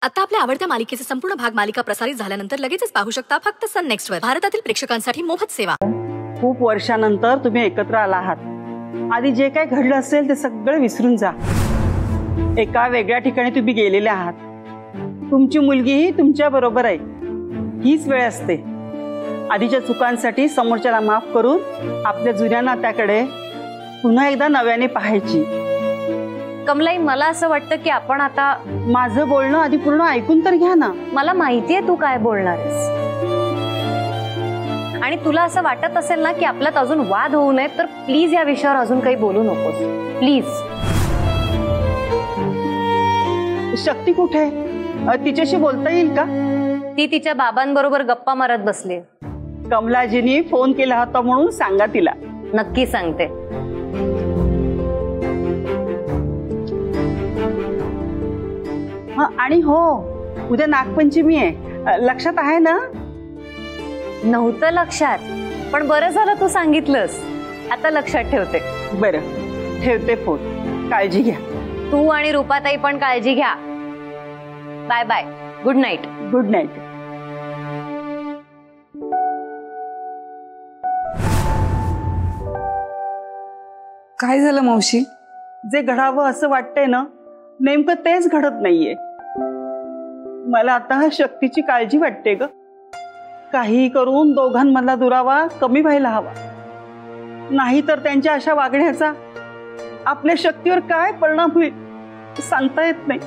आता आपल्या आवडत्या मालिकेचे संपूर्ण भाग मालिका प्रसारित झाल्यानंतर लगेचच पाहू शकता फक्त सन नेक्स्ट वर. भारतातील प्रेक्षकांसाठी मोफत सेवा. खूप वर्षानंतर तुम्ही एकत्र आला आहात. आधी जे काही घडलं असेल ते सगळं विसरून जा. एका वेगळ्या ठिकाणी तुम्ही गेलेले आहात. तुमची मुलगीही तुमच्या बरोबर आहे. हीच वेळ असते आधीच्या चुकांसाठी समोरच्याला माफ करून आपल्या जुन्या नात्याकडे पुन्हा एकदा नव्याने पाहायची. कमलाई, मला असं वाटतं की आपण आता माझं बोलणं आधी पूर्ण ऐकून तर घ्या ना. मला माहितीये तू काय बोलणार आहेस, आणि तुला असं वाटत असेल ना की आपल्यात अजून वाद होऊ नये, तर प्लीज या विषयावर अजून काही बोलू नकोस प्लीज. शक्ती कुठे आहे? तिच्याशी बोलता येईल का? ती तिच्या बाबांबरोबर गप्पा मारत बसली. कमलाजींनी फोन केला होता म्हणून सांगा तिला. नक्की सांगते. आणि हो, उद्या नागपंचमी आहे, लक्षात आहे ना? नव्हतं लक्षात, पण बरं झालं तू सांगितलंस. आता लक्षात ठेवते. बरं, ठेवते फोन. काळजी घ्या. तू आणि रूपाताई पण काळजी घ्या. Bye bye. Good night. Good night. काय झालं मावशी? जे घडावं असं वाटतंय ना, नेमकं तेच घडत नाहीये. मला आता शक्तीची काळजी वाटते ग. काही करून दोघांमधला दुरावा कमी व्हायला हवा. नाहीतर त्यांच्या अशा वागण्याचा आपल्या शक्तीवर काय परिणाम होईल सांगता येत नाही.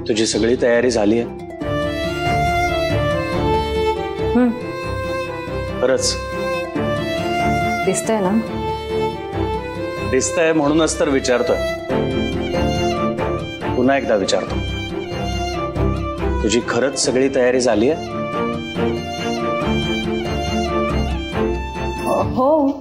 तुझी सगळी तयारी झाली आहे? खरंच दिसतंय ना? दिसतंय म्हणूनच तर विचारतोय. पुन्हा एकदा विचारतो, तुझी खरंच सगळी तयारी झाली आहे? हो.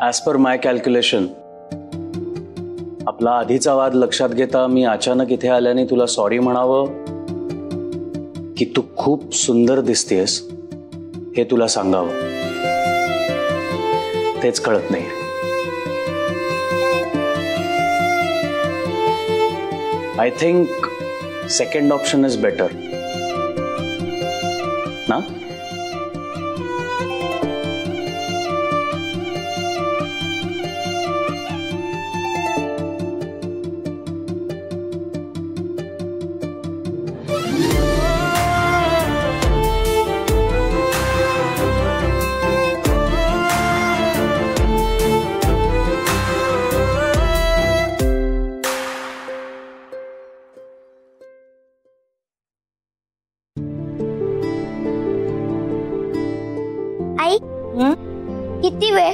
ॲज पर माय कॅल्क्युलेशन, आपला आधीचा वाद लक्षात घेता मी अचानक इथे आल्याने तुला सॉरी म्हणावं की तू खूप सुंदर दिसतेस हे तुला सांगावं, तेच कळत नाही. I think second option is better ना? आई, किती वेळ?